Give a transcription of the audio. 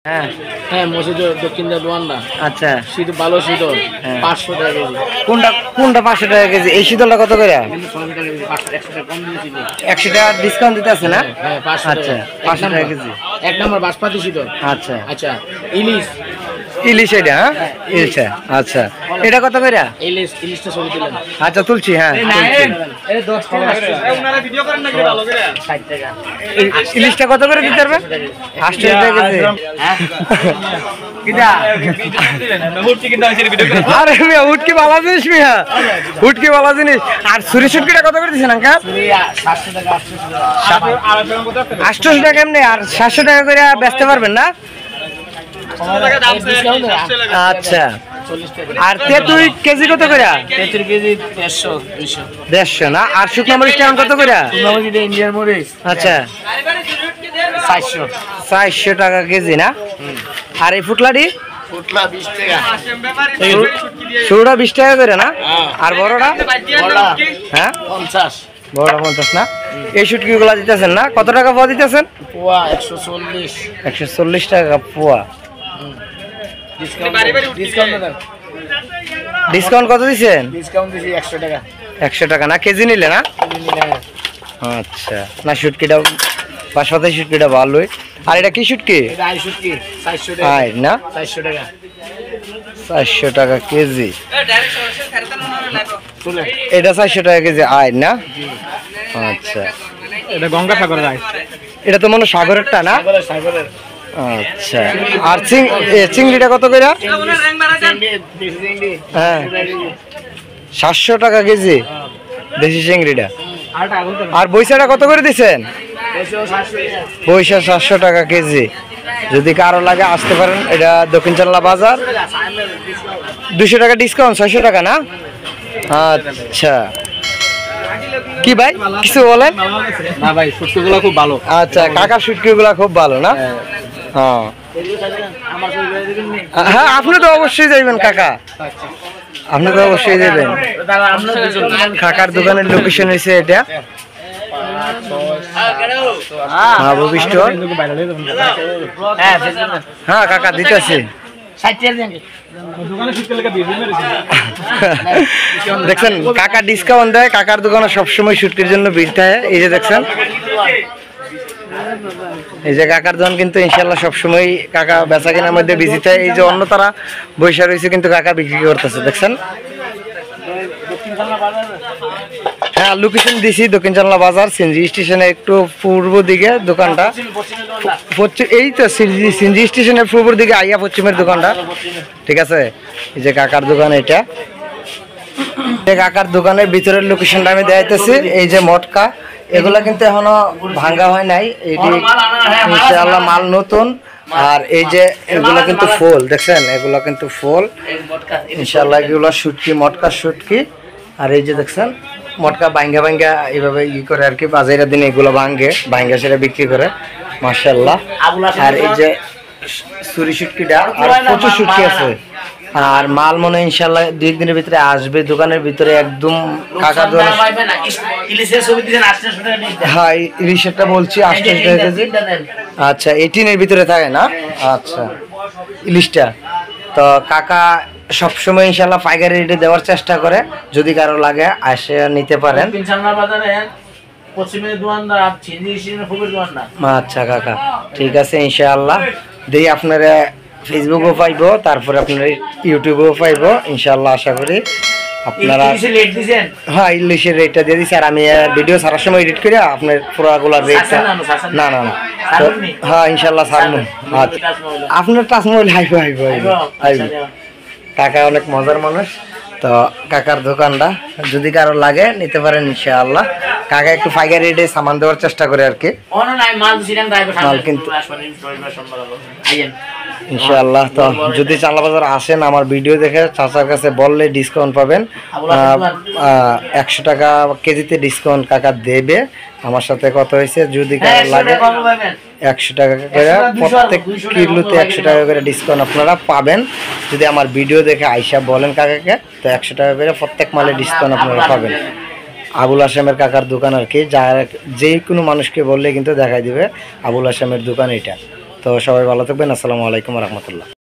হ্যাঁ হ্যাঁ মসজিদ দক্ষিণ দোয়ানটা। আচ্ছা শীত ভালো শীতল 500 টাকা কেজি। কোনটা কোনটা 500 টাকা কেজি? এই শীতলটা কত করে? কিন্তু 100 টাকা কেজি, 100 টাকা কম দিয়েছি। 100 টাকা ডিসকাউন্ট দিতে আছে না? হ্যাঁ 500 আচ্ছা টাকা। 500 টাকা কেজি। এক নম্বর বাসপাতি শীতল। আচ্ছা আচ্ছা ইলিশ ইলিশ এটা, হ্যাঁ ইলিশ। আচ্ছা এটা কত করে? ইলিশটা ছবি তুলেন। আচ্ছা তুলছি, হ্যাঁ তুলছি। এই 10 টাকা আপনারা ভিডিও করেন নাকি ভালো করে? 60 টাকা। ইলিশটা কত করে দিতে পারবে? 800 টাকা কেজি। হ্যাঁ কিটা হুটকি কিটা হইছে ভিডিও করে। আরে মিয়া হুটকি ভালো জিনিস, মিয়া হুটকি ভালো জিনিস। আর ছুরি শুটকিটা কত করে দিছেন আঙ্কেল? 700 টাকা 800 টাকা। 800 টাকা এমনি, আর 700 টাকা করে বেচতে পারবেন না? আচ্ছা আর তেঁতুল কেজি কত করে? তেঁতুল কেজি 150 200 150 না? আর শুকনো মরিচ কেমন কত করে? মরিচ ইন্ডিয়ান মরিচ আচ্ছা 400 400 টাকা কেজি না? আর এই ফুটলাটি? ফুটলা 20 টাকা। ছোটটা 20 টাকা করে না? আর বড়টা? বড়টা হ্যাঁ 50। বড়টা 50 না? এই শুটকিগুলো দিতেছেন না? কত টাকা পোয়া দিতেছেন? পোয়া 140। 140 টাকা পোয়া। ডিসকাউন্ট কত দিচ্ছেন? ডিসকাউন্ট দিছি 100 টাকা। 100 টাকা না? কেজি নিলে না? আচ্ছা না, শুটকিটা বাসপাতি শুটকিটা ভালোই। আর এটা কি শুটকি? এটা আই শুটকি 400 টাকা। আয় না 400 টাকা। 400 টাকা কেজি। চলে এটা 400 টাকা কেজি আয় না? আচ্ছা এটা গঙ্গা সাগরের আইস। এটা তো মনে হয় সাগরেরটা না? সাগরের। আচ্ছা আর চিংড়িটা কত করে? হ্যাঁ 700 টাকা কেজি দেশি চিংড়িটা। আর বইসাটা কত করে দিচ্ছেন? বইসা 700 টাকা কেজি। যদি কারো লাগে আসতে পারেন, এটা দক্ষিণ চাল্লা বাজার। 200 টাকা ডিসকাউন্ট, 600 টাকা না? আচ্ছা কি ভাই কিছু বলেন? না ভাই শুটকিগুলো খুব ভালো। আচ্ছা কাকার শুটকিগুলো খুব ভালো না? হ্যাঁ হ্যাঁ আপনি তো অবশ্যই যাইবেন কাকা, আপনি তো অবশ্যই যাবেন। কাকার দোকানের লোকেশন হয়েছে এটা হ্যাঁ কাকা দিতেছি। দেখছেন কাকা ডিসকাউন্ট দেয়, কাকার দোকানে সবসময় শুটকির জন্য ভিড় থাকে। এই যে দেখছেন এই যে কাকার দোকান কিন্তু ইনশাল্লাহ সবসময় কাকা বেচা কেনার মধ্যে বিজি থাকে। এই যে অন্য তারা বৈশা রয়েছে কিন্তু কাকা বিক্রি করতেছে দেখছেন। হ্যাঁ লোকেশন দিছি দক্ষিণ চাল্লা বাজার, সিএনজি স্টেশনের একটু পূর্ব দিকে দোকানটা। এই তো সিএনজি স্টেশনের পূর্ব দিকে আইয়া পশ্চিমের দোকানটা, ঠিক আছে। এই যে কাকার দোকান, এটা কাকার দোকানের ভিতরের লোকেশনটা আমি দেখাইতেছি। এই যে মটকা এগুলা কিন্তু এখনো ভাঙ্গা হয় নাই, এটি ইনশাআল্লাহ মাল নতুন। আর এই যে এগুলো কিন্তু ফুল দেখছেন, এগুলো কিন্তু ফুল ইনশাআল্লাহ। এগুলো শুটকি, মটকা শুটকি। আর এই যে দেখছেন মটকা ভাঙ্গা ভাঙ্গা এইভাবে ই করে আর কি, বাজারের দিনে এগুলো ভাঙ্গা সেটা বিক্রি করে মাশাআল্লাহ। আর এই যে ছুরি শুটকিটা, আর প্রচুর শুটকি আছে। আর মাল মনে ইনশাআল্লাহ 2 দিনের ভিতরে আসবে দোকানের ভিতরে একদম। কাকার দোকান হ্যাঁ ইলিশেরটা বলছি 800 টাকা কেজি। আচ্ছা 18 ভিতরে থাকে না? আচ্ছা ইলিশটা তো কাকা সবসময় ইনশাআল্লাহ পাইকারি রেটে দেওয়ার চেষ্টা করে। যদি কারো লাগে আসে নিতে পারেন। আচ্ছা কাকা ঠিক আছে ইনশাআল্লাহ। দিয়ে আপনারা ফেসবুকও পাইব, তারপরে আপনার ইউটিউবেও পাইব ইনশাআল্লাহ। আশা করি আপনারা হ্যাঁ ইলিশের রেটটা দিয়ে দিচ্ছি। আর আমি ভিডিও ছাড়ার সময় এডিট করে আপনার পুরোগুলার রেটটা না না না হ্যাঁ ইনশাআল্লাহ ছাড়বো। আপনার টাচমোবাইল হাইব হাইব হাইব। কাকা অনেক মজার মানুষ তো। কাকার দোকানটা যদি কারো লাগে নিতে পারেন ইনশাআল্লাহ। কাকা একটু পাইকারি রেটে সামান দেওয়ার চেষ্টা করে আর কি, মাল কিন্তু ইনশাআল্লাহ। তো যদি চাল্লা বাজার আসেন আমার ভিডিও দেখে চাচার কাছে বললে ডিসকাউন্ট পাবেন। 100 টাকা কেজিতে ডিসকাউন্ট কাকা দেবে। আমার সাথে কথা হয়েছে, যদি কারো লাগে 100 টাকা করে প্রত্যেক কিলোতে 100 টাকা করে ডিসকাউন্ট আপনারা পাবেন। যদি আমার ভিডিও দেখে আইসা বলেন কাকাকে, তো 100 টাকা করে প্রত্যেক মালে ডিসকাউন্ট আপনারা পাবেন। আবুল হাশেমের কাকার দোকান আর কি, যে কোনো মানুষকে বললে কিন্তু দেখাই দিবে আবুল হাশেমের দোকান এটা। তো সবাই ভালো থাকবেন। আসসালামু আলাইকুম রহমতুল্লাহ।